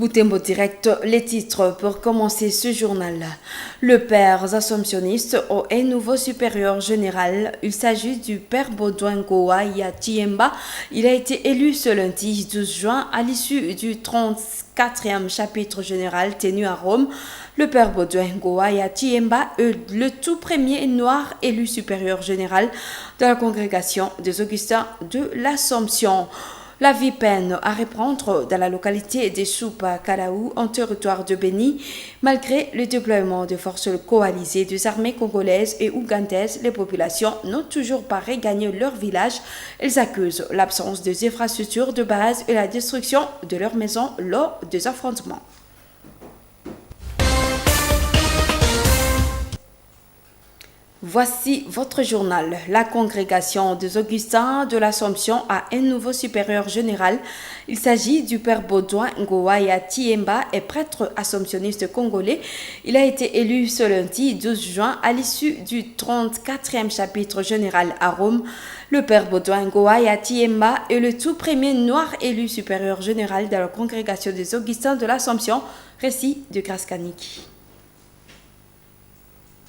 Butembo Direct, les titres pour commencer ce journal. Le père assomptionniste est nouveau supérieur général. Il s'agit du père Baudouin Goaya Tiemba. Il a été élu ce lundi 12 juin à l'issue du 34e chapitre général tenu à Rome. Le père Baudouin Goaya Tiemba est le tout premier noir élu supérieur général de la congrégation des Augustins de l'Assomption. La vie peine à reprendre dans la localité des Soupa-Kalaou en territoire de Béni. Malgré le déploiement de forces coalisées des armées congolaises et ougandaises, les populations n'ont toujours pas regagné leur village. Elles accusent l'absence des infrastructures de base et la destruction de leurs maisons lors des affrontements. Voici votre journal. La congrégation des Augustins de l'Assomption a un nouveau supérieur général. Il s'agit du père Baudouin Ngoaya Tiemba, et prêtre assomptionniste congolais. Il a été élu ce lundi 12 juin à l'issue du 34e chapitre général à Rome. Le père Baudouin Ngoaya Tiemba est le tout premier noir élu supérieur général de la congrégation des Augustins de l'Assomption. Récit de Grace Kaniki.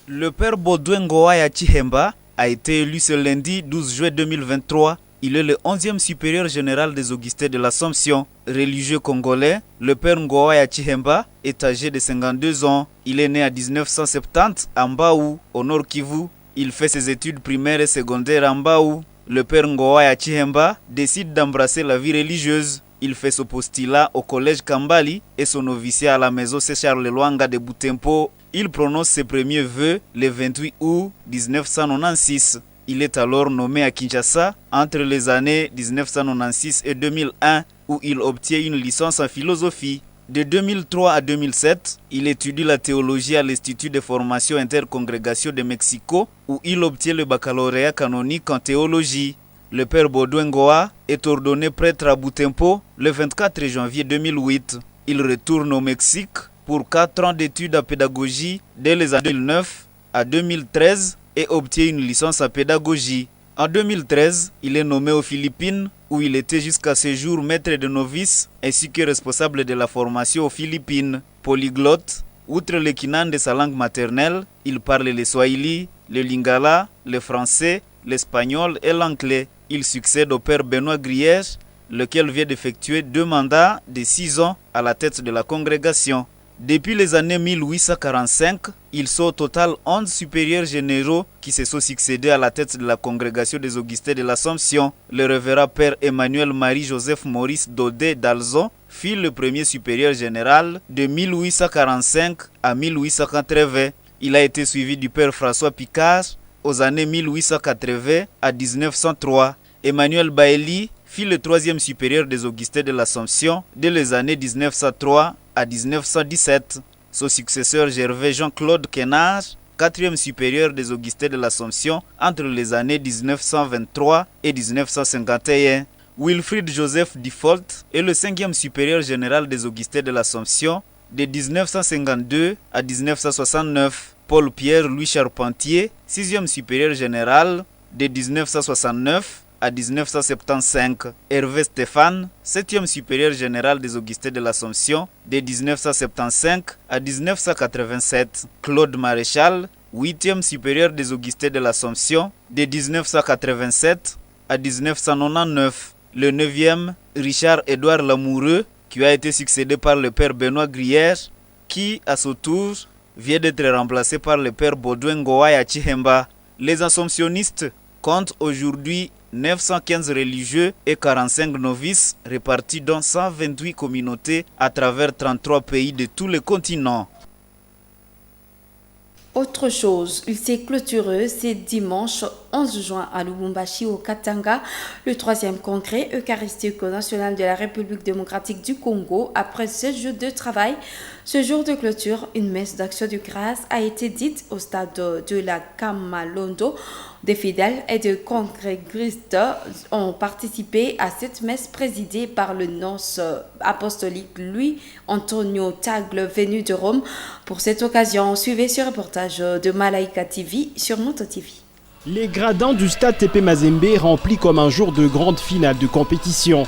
Le père Baudouin Ngoaya Tiemba a été élu ce lundi 12 juillet 2023. Il est le 11e supérieur général des Augustins de l'Assomption. Religieux congolais, le père Ngoaya Tiemba est âgé de 52 ans. Il est né en 1970 à Mbaou, au Nord Kivu. Il fait ses études primaires et secondaires à Mbaou. Le père Ngoaya Tiemba décide d'embrasser la vie religieuse. Il fait son postulat au collège Kambali et son noviciat à la maison C. Charles Lwanga de Butembo. Il prononce ses premiers vœux le 28 août 1996. Il est alors nommé à Kinshasa entre les années 1996 et 2001 où il obtient une licence en philosophie. De 2003 à 2007, il étudie la théologie à l'Institut de formation intercongrégation de Mexico où il obtient le baccalauréat canonique en théologie. Le père Baudouin Ngoa est ordonné prêtre à Butembo le 24 janvier 2008. Il retourne au Mexique pour 4 ans d'études en pédagogie dès les années 2009 à 2013 et obtient une licence en pédagogie. En 2013, il est nommé aux Philippines où il était jusqu'à ce jour maître de novices ainsi que responsable de la formation aux Philippines. Polyglotte, outre le kinan de sa langue maternelle, il parle le swahili, le lingala, le français, l'espagnol et l'anglais. Il succède au père Benoît Griège, lequel vient d'effectuer 2 mandats de 6 ans à la tête de la congrégation. Depuis les années 1845, ils sont au total 11 supérieurs généraux qui se sont succédés à la tête de la congrégation des Augustins de l'Assomption. Le révérend père Emmanuel Marie-Joseph Maurice Daudet d'Alzon fut le premier supérieur général de 1845 à 1880. Il a été suivi du père François Picard aux années 1880 à 1903. Emmanuel Bailly fut le 3e supérieur des Augustins de l'Assomption dès les années 1903 à 1917. Son successeur Gervais Jean-Claude Kenage, 4e supérieur des Augustins de l'Assomption entre les années 1923 et 1951. Wilfrid Joseph Default est le 5e supérieur général des Augustins de l'Assomption de 1952 à 1969. Paul-Pierre Louis Charpentier, 6e supérieur général de 1969 à 1975. Hervé Stéphane, 7e supérieur général des Augustins de l'Assomption de 1975 à 1987. Claude Maréchal, 8e supérieur des Augustins de l'Assomption de 1987 à 1999. Le 9e, Richard-Édouard Lamoureux, qui a été succédé par le père Benoît Grière, qui, à son tour, vient d'être remplacé par le père Baudouin Ngoaya Tiemba. Les assomptionnistes comptent aujourd'hui 915 religieux et 45 novices répartis dans 128 communautés à travers 33 pays de tous les continents. Autre chose, il s'est clôturé ce dimanche 11 juin à Lubumbashi au Katanga, le 3e congrès eucharistique national de la République démocratique du Congo. Après 16 jours de travail, ce jour de clôture, une messe d'action de grâce a été dite au stade de la Kamalondo. Des fidèles et des congrégistes ont participé à cette messe présidée par le nonce apostolique Louis Antonio Tagle venu de Rome. Pour cette occasion, suivez ce reportage de Malaika TV sur Moto TV. Les gradins du stade TP Mazembe remplis comme un jour de grande finale de compétition.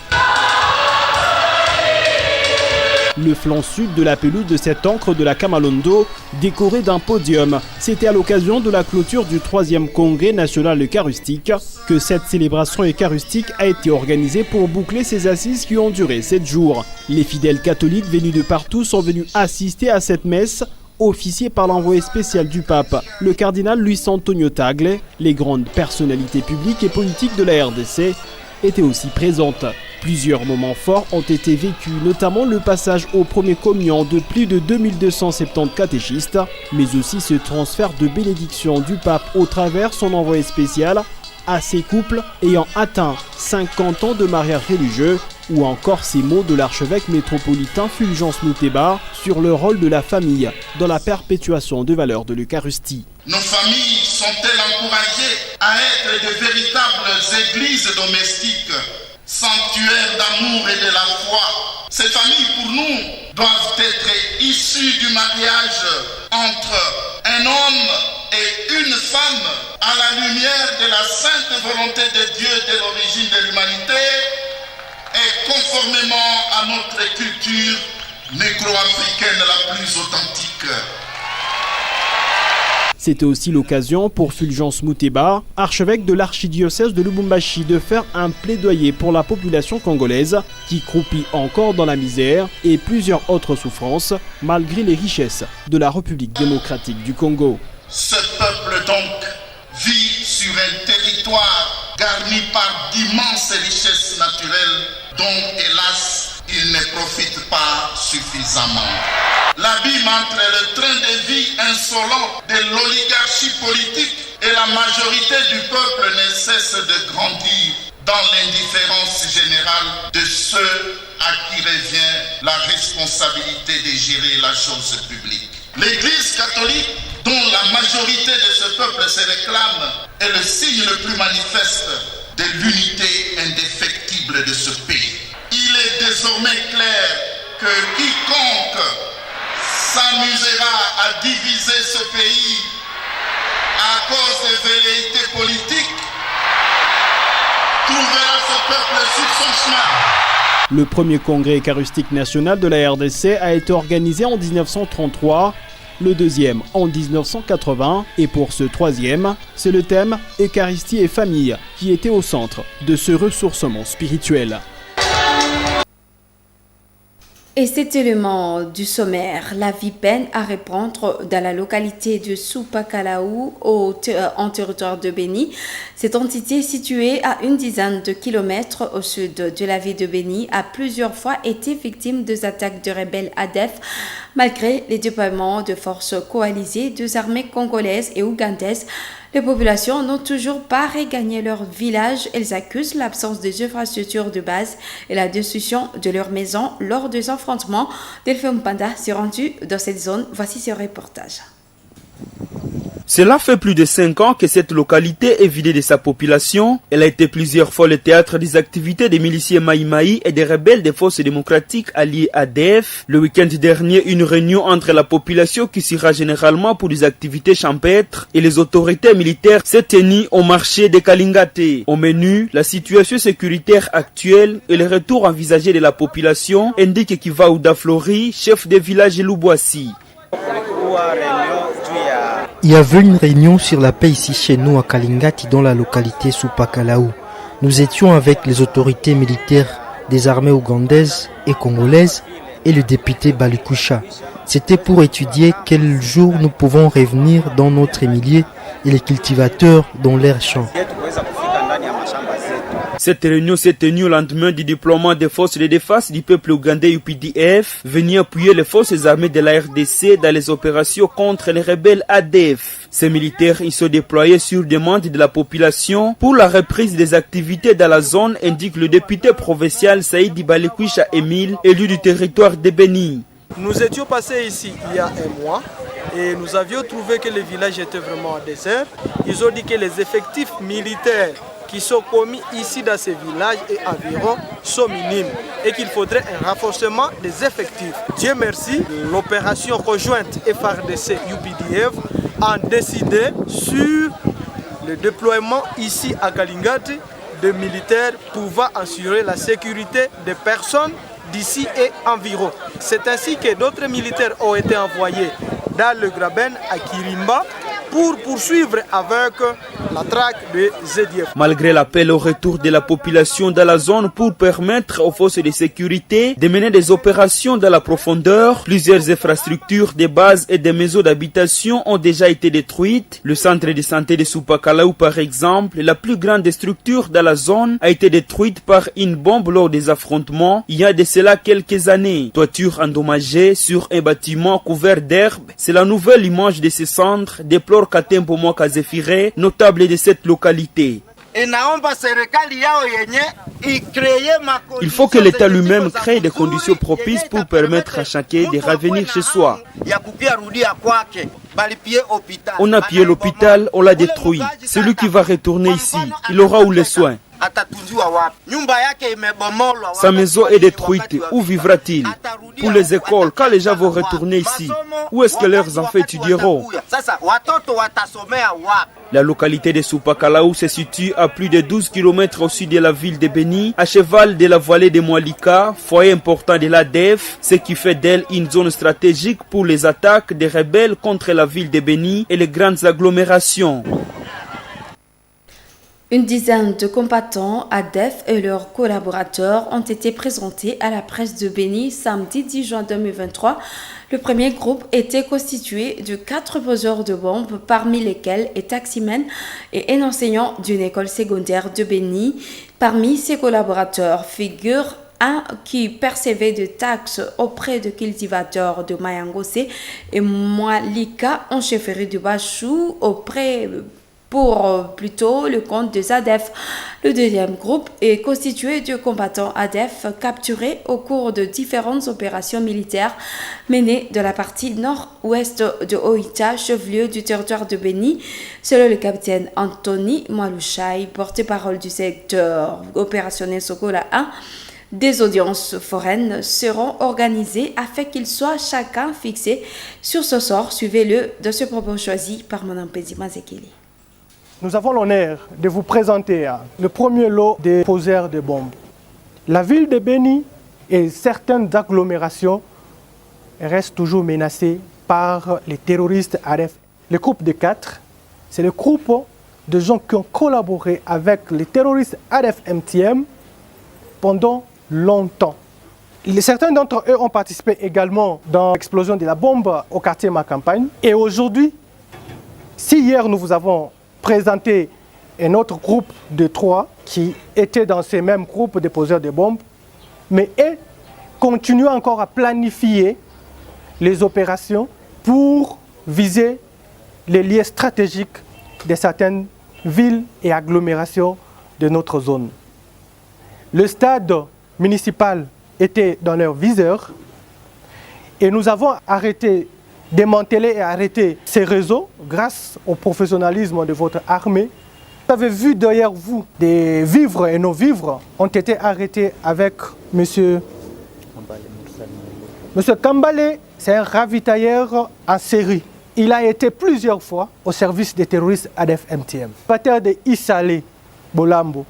le flanc sud de la pelouse de cet ancre de la Kamalondo, décoré d'un podium. C'était à l'occasion de la clôture du 3e congrès national eucharistique que cette célébration eucharistique a été organisée pour boucler ces assises qui ont duré 7 jours. Les fidèles catholiques venus de partout sont venus assister à cette messe, officiée par l'envoyé spécial du pape, le cardinal Luis Antonio Tagle. Les grandes personnalités publiques et politiques de la RDC étaient aussi présentes. Plusieurs moments forts ont été vécus, notamment le passage au premier communion de plus de 2270 catéchistes, mais aussi ce transfert de bénédiction du pape au travers son envoyé spécial à ces couples ayant atteint 50 ans de mariage religieux, ou encore ces mots de l'archevêque métropolitain Fulgence Mouteba sur le rôle de la famille dans la perpétuation des valeurs de l'Eucharistie. Nos familles sont-elles encouragées à être de véritables églises domestiques, sanctuaires d'amour et de la foi? Ces familles, pour nous, doivent être issues du mariage entre un homme et une femme à la lumière de la sainte volonté de Dieu de l'origine de l'humanité et conformément à notre culture négro-africaine la plus authentique. C'était aussi l'occasion pour Fulgence Mouteba, archevêque de l'archidiocèse de Lubumbashi, de faire un plaidoyer pour la population congolaise qui croupit encore dans la misère et plusieurs autres souffrances malgré les richesses de la République démocratique du Congo. Ce peuple donc vit sur un territoire garni par d'immenses richesses naturelles dont, hélas, il ne profite pas suffisamment. L'abîme entre le train de vie insolent de l'oligarchie politique et la majorité du peuple ne cesse de grandir dans l'indifférence générale de ceux à qui revient la responsabilité de gérer la chose publique. L'Église catholique, dont la majorité de ce peuple se réclame, est le signe le plus manifeste de l'unité indéfectible de ce pays. Il est désormais clair que quiconque s'amusera à diviser ce pays à cause des velléités politiques trouvera ce peuple sur son chemin. Le premier congrès eucharistique national de la RDC a été organisé en 1933, le deuxième en 1980 et pour ce troisième, c'est le thème Eucharistie et famille qui était au centre de ce ressourcement spirituel. Et cet élément du sommaire, la vie peine à répondre dans la localité de Soupakalaou en territoire de Béni. Cette entité située à une dizaine de kilomètres au sud de la ville de Béni a plusieurs fois été victime des attaques de rebelles ADF malgré les déploiements de forces coalisées des armées congolaises et ougandaises. Les populations n'ont toujours pas regagné leur village. Elles accusent l'absence des infrastructures de base et la destruction de leurs maisons lors des affrontements. Delphine Mpanda s'est rendu dans cette zone. Voici ce reportage. Cela fait plus de 5 ans que cette localité est vidée de sa population. Elle a été plusieurs fois le théâtre des activités des miliciens Maïmaï et des rebelles des forces démocratiques alliés ADF. Le week-end dernier, une réunion entre la population qui sera généralement pour des activités champêtres et les autorités militaires s'est tenue au marché de Kalingate. Au menu, la situation sécuritaire actuelle et le retour envisagé de la population, indique Kivaouda Flori, chef de village Lubwasi. Il y avait une réunion sur la paix ici chez nous à Kalingati dans la localité Soupakalaou. Nous étions avec les autorités militaires des armées ougandaises et congolaises et le député Balikusha. C'était pour étudier quel jour nous pouvons revenir dans notre milieu et les cultivateurs dans leurs champs. Cette réunion s'est tenue au lendemain du déploiement des forces de défense du peuple ougandais UPDF, venus appuyer les forces armées de la RDC dans les opérations contre les rebelles ADF. Ces militaires y sont déployés sur demande de la population pour la reprise des activités dans la zone, indique le député provincial Saïdi Balikwisha Emile, élu du territoire de Béni. Nous étions passés ici il y a un mois et nous avions trouvé que le village était vraiment en désert. Ils ont dit que les effectifs militaires qui sont commis ici dans ces villages et environ sont minimes et qu'il faudrait un renforcement des effectifs. Dieu merci, l'opération conjointe FARDC-UPDF a décidé sur le déploiement ici à Kalingati de militaires pouvant assurer la sécurité des personnes d'ici et environ. C'est ainsi que d'autres militaires ont été envoyés dans le Graben à Kirimba pour poursuivre avec la traque de ZDF. Malgré l'appel au retour de la population dans la zone pour permettre aux forces de sécurité de mener des opérations dans la profondeur, plusieurs infrastructures de base et des maisons d'habitation ont déjà été détruites. Le centre de santé de Supakalaou, par exemple, la plus grande structure dans la zone, a été détruite par une bombe lors des affrontements il y a de cela quelques années. Toiture endommagée sur un bâtiment couvert d'herbe, c'est la nouvelle image de ce centre, déplore Katembo Mwakazefire, notable de cette localité. Il faut que l'État lui-même crée des conditions propices pour permettre à chacun de revenir chez soi. On a pillé l'hôpital, on l'a détruit. Celui qui va retourner ici, il aura où les soins? Sa maison est détruite, où vivra-t-il? Pour les écoles, quand les gens vont retourner ici, où est-ce que leurs enfants étudieront? La localité de Supakalaou se situe à plus de 12 km au sud de la ville de Beni, à cheval de la vallée de Mwalika, foyer important de l'ADF, ce qui fait d'elle une zone stratégique pour les attaques des rebelles contre la ville de Beni et les grandes agglomérations. Une dizaine de combattants ADF et leurs collaborateurs ont été présentés à la presse de Beni samedi 10 juin 2023. Le premier groupe était constitué de 4 poseurs de bombes, parmi lesquels est taximan et un enseignant d'une école secondaire de Beni. Parmi ses collaborateurs figure un qui percevait des taxes auprès de cultivateurs de Mayangose et Mwalika en chefferie de Bachou pour plutôt le compte des ADF. Le deuxième groupe est constitué de combattants ADF capturés au cours de différentes opérations militaires menées de la partie nord-ouest de Oïta, chef-lieu du territoire de Beni. Selon le capitaine Anthony Mwalouchaï, porte-parole du secteur opérationnel Sokola 1, des audiences foraines seront organisées afin qu'ils soient chacun fixés sur ce sort. Suivez-le de ce propos choisi par mon Mpezima Zekeli. Nous avons l'honneur de vous présenter le premier lot des poseurs de bombes. La ville de Beni et certaines agglomérations restent toujours menacées par les terroristes ADF. Le groupe de 4, c'est le groupe de gens qui ont collaboré avec les terroristes ADF-MTM pendant longtemps. Certains d'entre eux ont participé également dans l'explosion de la bombe au quartier Macampagne. Et aujourd'hui, si hier nous vous avons présenté un autre groupe de 3 qui était dans ces mêmes groupes de poseurs de bombes, mais eux continuent encore à planifier les opérations pour viser les lieux stratégiques de certaines villes et agglomérations de notre zone. Le stade municipal était dans leur viseur et nous avons démanteler et arrêter ces réseaux grâce au professionnalisme de votre armée. Vous avez vu derrière vous des vivres et non-vivres ont été arrêtés avec M. Kambale. C'est un ravitailleur en série. Il a été plusieurs fois au service des terroristes ADF-MTM. Les batteurs de Isale, Bolambo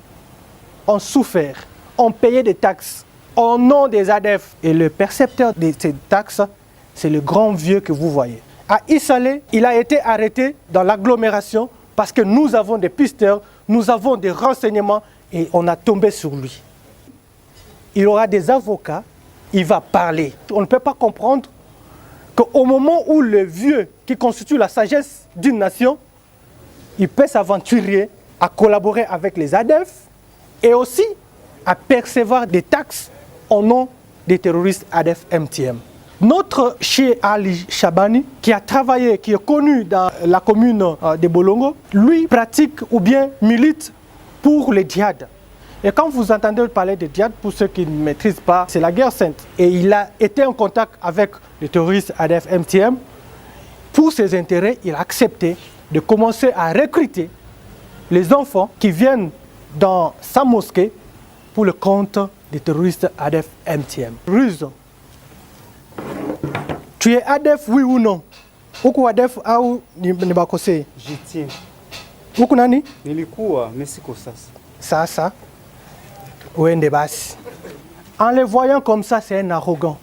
ont souffert, ont payé des taxes au nom des ADF. Et le percepteur de ces taxes, c'est le grand vieux que vous voyez. À Isale, il a été arrêté dans l'agglomération parce que nous avons des pisteurs, nous avons des renseignements et on a tombé sur lui. Il aura des avocats, il va parler. On ne peut pas comprendre qu'au moment où le vieux qui constitue la sagesse d'une nation, il peut s'aventurer à collaborer avec les ADF et aussi à percevoir des taxes au nom des terroristes ADF-MTM. Notre Cheikh Ali Chabani, qui a travaillé, qui est connu dans la commune de Bolongo, lui pratique ou bien milite pour le djihad. Et quand vous entendez parler de djihad, pour ceux qui ne maîtrisent pas, c'est la guerre sainte. Et il a été en contact avec les terroristes ADF-MTM. Pour ses intérêts, il a accepté de commencer à recruter les enfants qui viennent dans sa mosquée pour le compte des terroristes ADF-MTM. Ruse. Tu es ADF, oui ou non? Uko ADF au nibakose? Je tiens. Uko nani? Nilikuwa, mais siko sasa. Sasa uende basi. En les voyant comme ça, c'est un arrogant.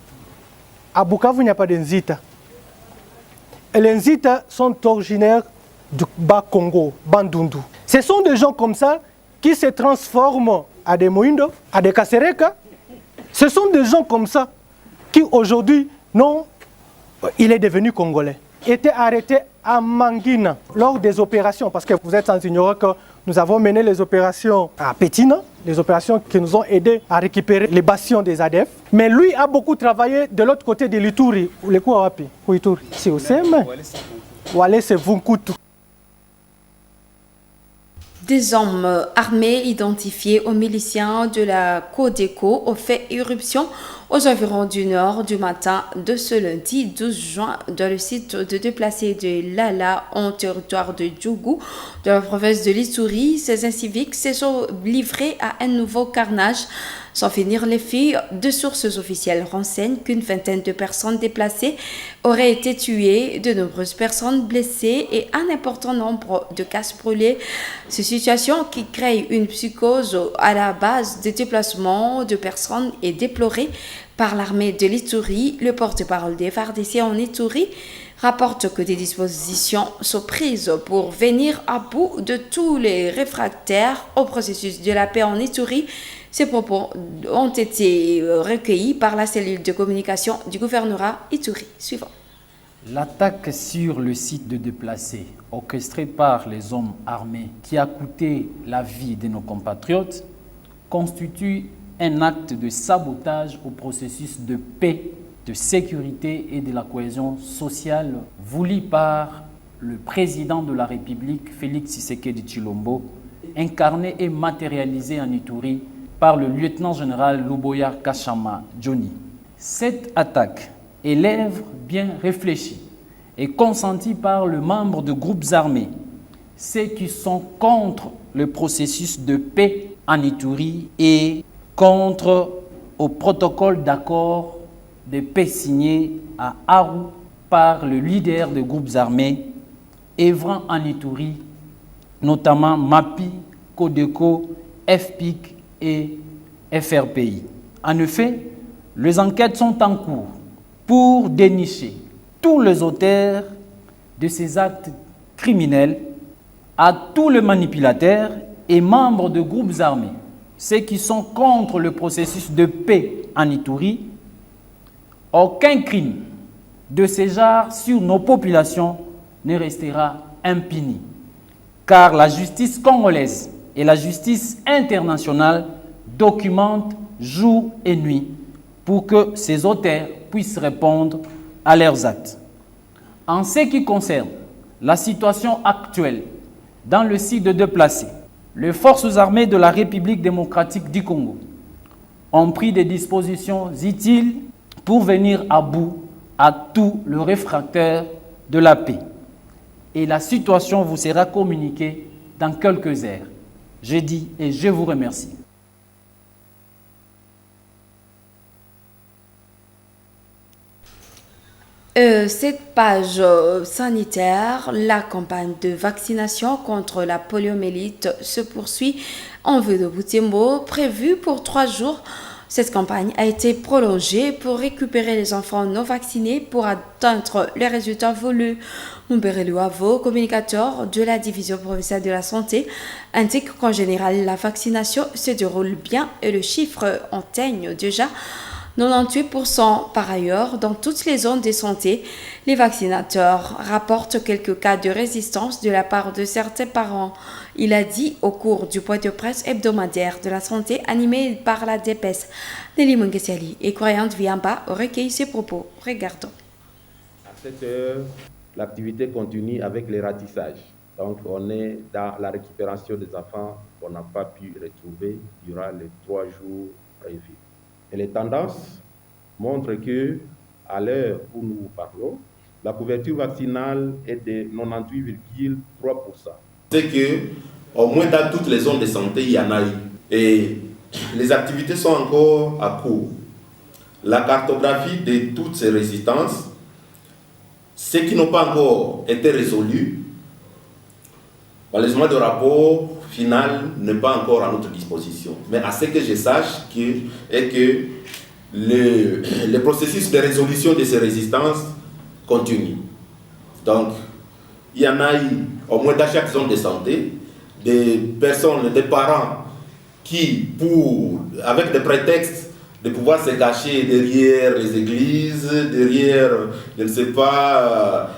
À Bukavu, il n'y a pas de Nzita. Et les Nzita sont originaires du Bas-Congo, Bandundu. Ce sont des gens comme ça qui se transforment à des Moindo, à des Kasereka. Ce sont des gens comme ça qui aujourd'hui, non, il est devenu congolais. Était arrêté à Mangina lors des opérations, parce que vous êtes sans ignorer que nous avons mené les opérations à Pétina, les opérations qui nous ont aidés à récupérer les bastions des ADF. Mais lui a beaucoup travaillé de l'autre côté de l'Ituri, le Kouawapi, Ituri. C'est au CM. Walé, c'est Vunkutu. Des hommes armés identifiés aux miliciens de la Codeco ont fait irruption aux environs du nord du matin de ce lundi 12 juin dans le site de déplacés de Lala en territoire de Djougou de la province de l'Ituri. Ces inciviques se sont livrés à un nouveau carnage. Sans finir les filles, deux sources officielles renseignent qu'une vingtaine de personnes déplacées auraient été tuées, de nombreuses personnes blessées et un important nombre de cases brûlées. Cette situation qui crée une psychose à la base des déplacements de personnes est déplorée par l'armée de l'Ituri. Le porte-parole des FARDC en Ituri rapporte que des dispositions sont prises pour venir à bout de tous les réfractaires au processus de la paix en Ituri. Ces propos ont été recueillis par la cellule de communication du gouvernorat Ituri. Suivant. L'attaque sur le site de déplacés, orchestrée par les hommes armés, qui a coûté la vie de nos compatriotes, constitue un acte de sabotage au processus de paix, de sécurité et de la cohésion sociale voulu par le président de la République, Félix Tshisekedi Tshilombo, incarné et matérialisé en Ituri par le lieutenant-général Luboya Kashama Johnny. Cette attaque est l'œuvre bien réfléchie et consentie par le membre de groupes armés, ceux qui sont contre le processus de paix en Ituri et contre au protocole d'accord de paix signé à Aru par le leader des groupes armés œuvrant en Ituri, notamment MAPI, Codeco, FPIC et FRPI. En effet, les enquêtes sont en cours pour dénicher tous les auteurs de ces actes criminels, à tous les manipulateurs et membres de groupes armés, ceux qui sont contre le processus de paix en Ituri. Aucun crime de ce genre sur nos populations ne restera impuni, car la justice congolaise et la justice internationale documentent jour et nuit pour que ces auteurs puissent répondre à leurs actes. En ce qui concerne la situation actuelle dans le site de déplacés, les forces armées de la République démocratique du Congo ont pris des dispositions utiles pour venir à bout à tous les réfractaires de la paix. Et la situation vous sera communiquée dans quelques heures. Je dis et je vous remercie. Cette page sanitaire, la campagne de vaccination contre la poliomyélite se poursuit en vue de Butembo, prévue pour 3 jours. Cette campagne a été prolongée pour récupérer les enfants non vaccinés pour atteindre les résultats voulus. Mumbere Luavo, communicateur de la division provinciale de la santé, indique qu'en général, la vaccination se déroule bien et le chiffre atteigne déjà 98%. Par ailleurs, dans toutes les zones de santé, les vaccinateurs rapportent quelques cas de résistance de la part de certains parents. Il a dit au cours du point de presse hebdomadaire de la santé animé par la DPS. Nelly Mungesiali et Croyante Viamba recueillent ses propos. Regardons. À cette heure, l'activité continue avec les ratissages. Donc, on est dans la récupération des enfants qu'on n'a pas pu retrouver durant les 3 jours prévus. Et les tendances montrent que, à l'heure où nous parlons, la couverture vaccinale est de 98,3%. C'est que, au moins dans toutes les zones de santé, il y en a eu. Et les activités sont encore à court. La cartographie de toutes ces résistances, ceux qui n'ont pas encore été résolus, Malheureusement, le rapport final n'est pas encore à notre disposition. Mais à ce que je sache, est que le processus de résolution de ces résistances continue. Donc, il y en a eu, au moins dans chaque zone de santé, des personnes, des parents qui, avec des prétextes de pouvoir se cacher derrière les églises, derrière, je ne sais pas,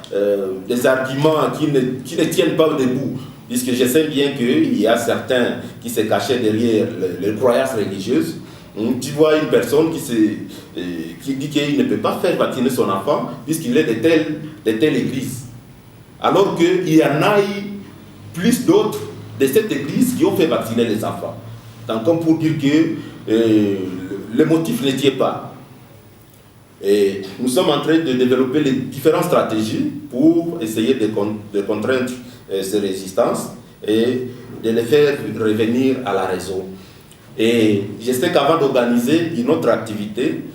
des arguments qui ne tiennent pas debout, puisque je sais bien qu'il y a certains qui se cachaient derrière les croyances religieuses. Tu vois une personne qui dit qu'il ne peut pas faire vacciner son enfant puisqu'il est de telle église. Alors qu'il y en a eu plus d'autres de cette église qui ont fait vacciner les enfants. Donc comme pour dire que le motif ne tient pas. Et nous sommes en train de développer les différentes stratégies pour essayer de contraindre ces résistances et de les faire revenir à la raison. Et je sais qu'avant d'organiser une autre activité,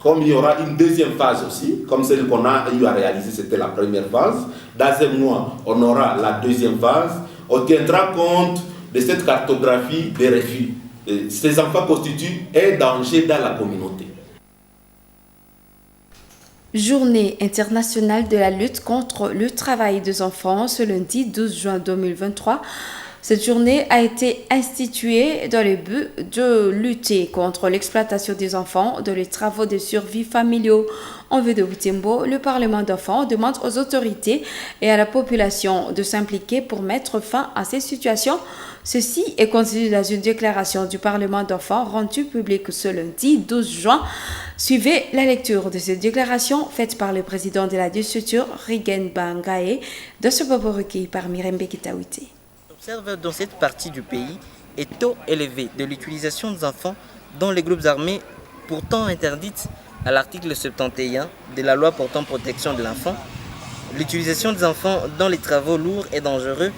comme il y aura une deuxième phase aussi, comme celle qu'on a eu à réaliser, c'était la première phase, dans un mois, on aura la deuxième phase, on tiendra compte de cette cartographie des refus. Ces enfants constituent un danger dans la communauté. Journée internationale de la lutte contre le travail des enfants ce lundi 12 juin 2023. Cette journée a été instituée dans le but de lutter contre l'exploitation des enfants dans les travaux de survie familiaux. En vue de Butembo, le Parlement d'enfants demande aux autorités et à la population de s'impliquer pour mettre fin à ces situations. Ceci est contenu dans une déclaration du Parlement d'enfants rendue publique ce lundi 12 juin. Suivez la lecture de cette déclaration faite par le président de la décision, Rigen Bangae, de ce propos recueilli par Mirembe Kitaouite. On observe dans cette partie du pays un taux élevé de l'utilisation des enfants dans les groupes armés, pourtant interdite à l'article 71 de la loi portant protection de l'enfant. L'utilisation des enfants dans les travaux lourds et dangereux,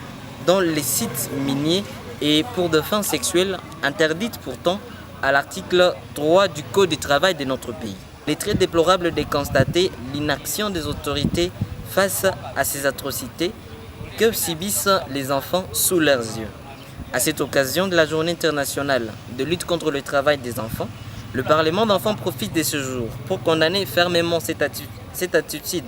dans les sites miniers et pour des fins sexuelles, interdite pourtant à l'article 3 du Code du travail de notre pays. Il est très déplorable de constater l'inaction des autorités face à ces atrocités que subissent les enfants sous leurs yeux. À cette occasion de la Journée internationale de lutte contre le travail des enfants, le Parlement d'enfants profite de ce jour pour condamner fermement cette attitude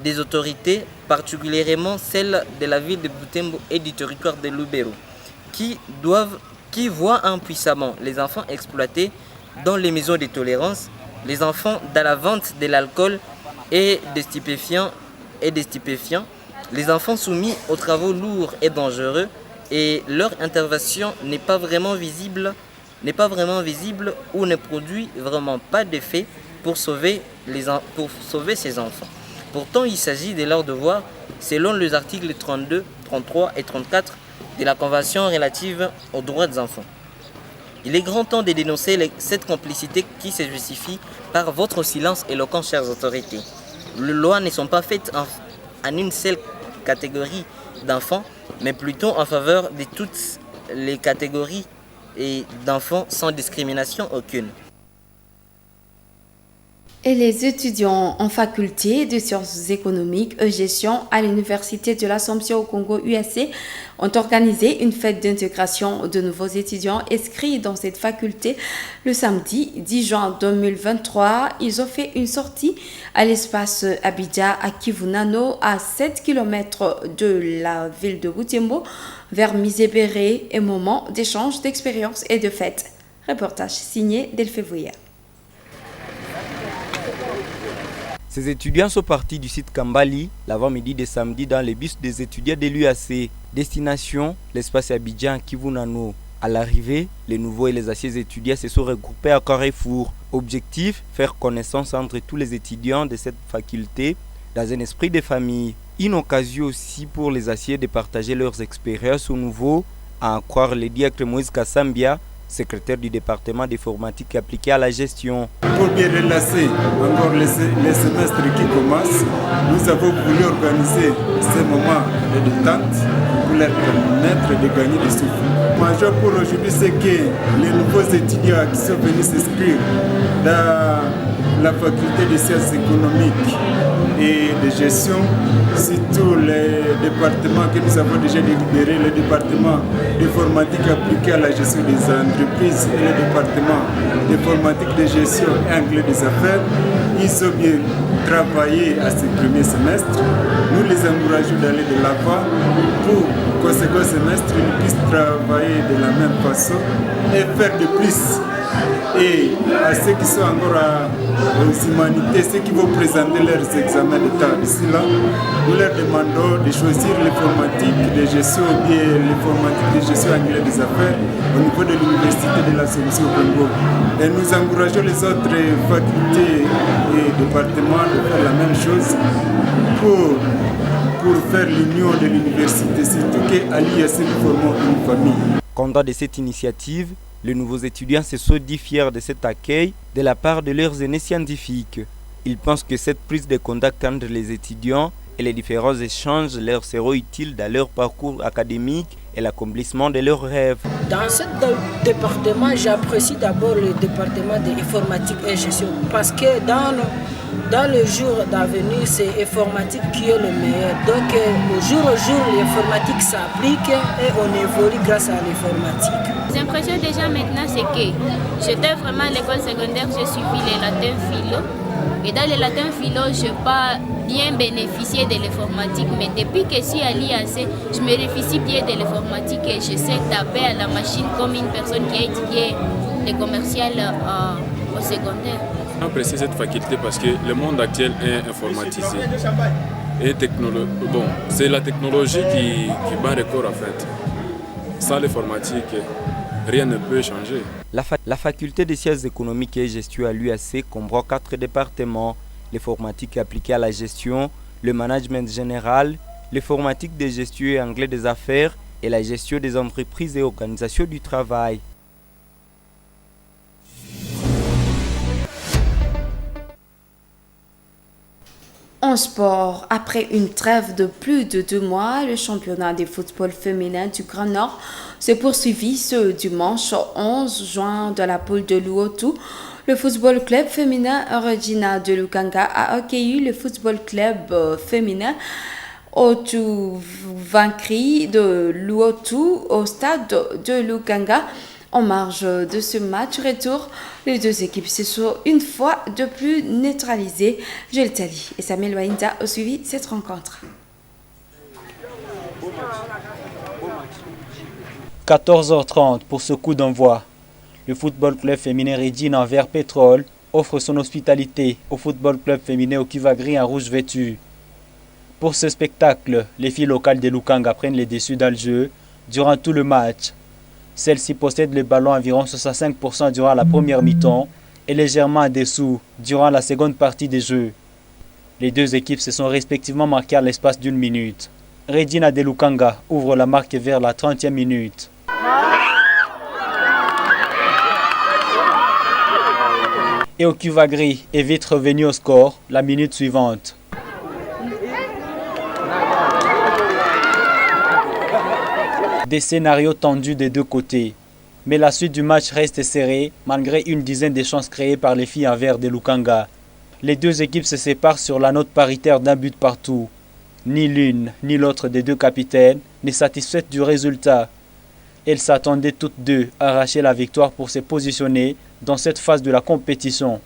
des autorités, particulièrement celle de la ville de Butembo et du territoire de Lubero, qui voient impuissamment les enfants exploités dans les maisons de tolérance, les enfants dans la vente de l'alcool et des stupéfiants, les enfants soumis aux travaux lourds et dangereux, et leur intervention n'est pas vraiment visible ou ne produit vraiment pas d'effet pour sauver ces enfants. Pourtant, il s'agit de leur devoir selon les articles 32, 33 et 34 de la Convention relative aux droits des enfants. Il est grand temps de dénoncer cette complicité qui se justifie par votre silence éloquent, chères autorités. Les lois ne sont pas faites en une seule catégorie d'enfants, mais plutôt en faveur de toutes les catégories et d'enfants sans discrimination aucune. Et les étudiants en faculté de sciences économiques et gestion à l'Université de l'Assomption au Congo USC ont organisé une fête d'intégration de nouveaux étudiants inscrits dans cette faculté le samedi 10 juin 2023. Ils ont fait une sortie à l'espace Abidja à Kivunano, à 7 km de la ville de Butembo, vers Misébéré, un moment d'échange d'expériences et de fêtes. Reportage signé Delphé Vouya. Ces étudiants sont partis du site Kambali l'avant-midi de samedi dans les bus des étudiants de l'UAC. Destination, l'espace Abidjan Kivunano. À l'arrivée, les nouveaux et les anciens étudiants se sont regroupés à Carrefour. Objectif, faire connaissance entre tous les étudiants de cette faculté dans un esprit de famille. Une occasion aussi pour les anciens de partager leurs expériences aux nouveaux, à en croire le directeur Moïse Kassambia, secrétaire du département d'informatique appliquée à la gestion. Pour bien relancer encore les semestres qui commencent, nous avons voulu organiser ces moments de détente pour leur permettre de gagner des souffles. Majeur pour aujourd'hui, c'est que les nouveaux étudiants qui sont venus s'inscrire dans la faculté de sciences économiques et de gestion, surtout les départements que nous avons déjà délibérés, le département d'informatique appliquée à la gestion des entreprises et le département d'informatique de gestion et anglais des affaires. Ils ont bien travaillé à ce premier semestre. Nous les encourageons d'aller de l'avant pour qu'au second semestre, ils puissent travailler de la même façon et faire de plus. Et à ceux qui sont encore aux humanités, ceux qui vont présenter leurs examens d'État ici là, nous leur demandons de choisir l'informatique de gestion ou bien l'informatique de gestion anglais des affaires au niveau de l'Université de l'Assomption au Congo. Et nous encourageons les autres facultés et départements de faire la même chose pour faire l'union de l'université, surtout qu'à l'IAC nous formons une famille. Content de cette initiative, les nouveaux étudiants se sont dit fiers de cet accueil de la part de leurs aînés scientifiques. Ils pensent que cette prise de contact entre les étudiants et les différents échanges leur seront utiles dans leur parcours académique et l'accomplissement de leurs rêves. Dans ce département, j'apprécie d'abord le département d'informatique et gestion parce que dans le jour d'avenir, c'est l'informatique qui est le meilleur. Donc, au jour, l'informatique s'applique et on évolue grâce à l'informatique. L'impression déjà maintenant, c'est que j'étais vraiment à l'école secondaire, j'ai suivi les latins philo. Et dans les latins philo, je n'ai pas bien bénéficié de l'informatique. Mais depuis que je suis à l'IAC, je me bénéficie bien de l'informatique et je sais taper à la machine comme une personne qui a étudié le commercial au secondaire. J'apprécie cette faculté parce que le monde actuel est informatisé. Et c'est la technologie qui bat le corps en fait. Sans l'informatique, rien ne peut changer. La faculté des sciences économiques et gestion à l'UAC comprend 4 départements, l'informatique appliquée à la gestion, le management général, l'informatique de gestion et anglais des affaires et la gestion des entreprises et organisations du travail. En sport, après une trêve de plus de 2 mois, le championnat de football féminin du Grand Nord se poursuivit ce dimanche 11 juin dans la poule de l'Uotu. Le football club féminin Regina de Lukanga a accueilli le football club féminin Otuvakri de l'Uotu au stade de Lukanga. En marge de ce match retour, les deux équipes se sont une fois de plus neutralisées. Joël Tali et Samuel Wainda ont suivi cette rencontre. 14h30 pour ce coup d'envoi. Le football club féminin Regina envers Pétrole offre son hospitalité au football club féminin Okivagri en rouge vêtu. Pour ce spectacle, les filles locales de Lukanga prennent les dessus dans le jeu durant tout le match. Celle-ci possède le ballon environ 65% durant la première mi-temps et légèrement en dessous durant la seconde partie des jeux. Les deux équipes se sont respectivement marquées à l'espace d'une minute. Regina de Lukanga ouvre la marque vers la 30e minute. Et Okivagri est vite revenu au score la minute suivante. Des scénarios tendus des deux côtés. Mais la suite du match reste serrée malgré une dizaine de chances créées par les filles envers de Lukanga. Les deux équipes se séparent sur la note paritaire d'un but partout. Ni l'une ni l'autre des deux capitaines n'est satisfaite du résultat. Elles s'attendaient toutes deux à arracher la victoire pour se positionner dans cette phase de la compétition.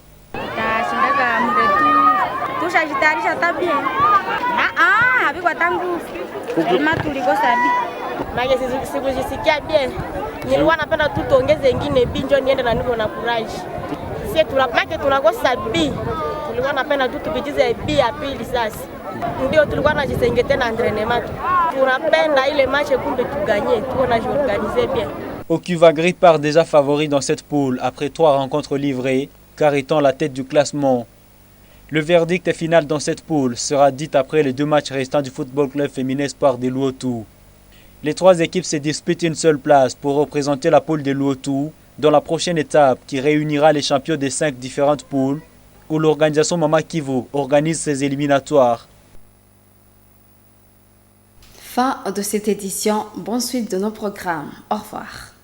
Sikujisikia bien. Nilikuwa napenda tu tuongeze ingine binjo niende na niko na courage. Sisi tunakosa B. Tulikuwa napenda tu tupijize B ya pili sasa. Ndio tulikuwa tunajisenge tena entraînement. Tunapenda ile match kumbe tuganye, tuko na organiser bien. Okivagri part déjà favori dans cette poule après 3 rencontres livrées, car étant la tête du classement. Le verdict final dans cette poule sera dit après les 2 matchs restants du football club féminin Espoir de l'Uotu. Les 3 équipes se disputent une seule place pour représenter la poule de l'Uotu dans la prochaine étape qui réunira les champions des 5 différentes poules où l'organisation Mama Kivu organise ses éliminatoires. Fin de cette édition. Bonne suite de nos programmes. Au revoir.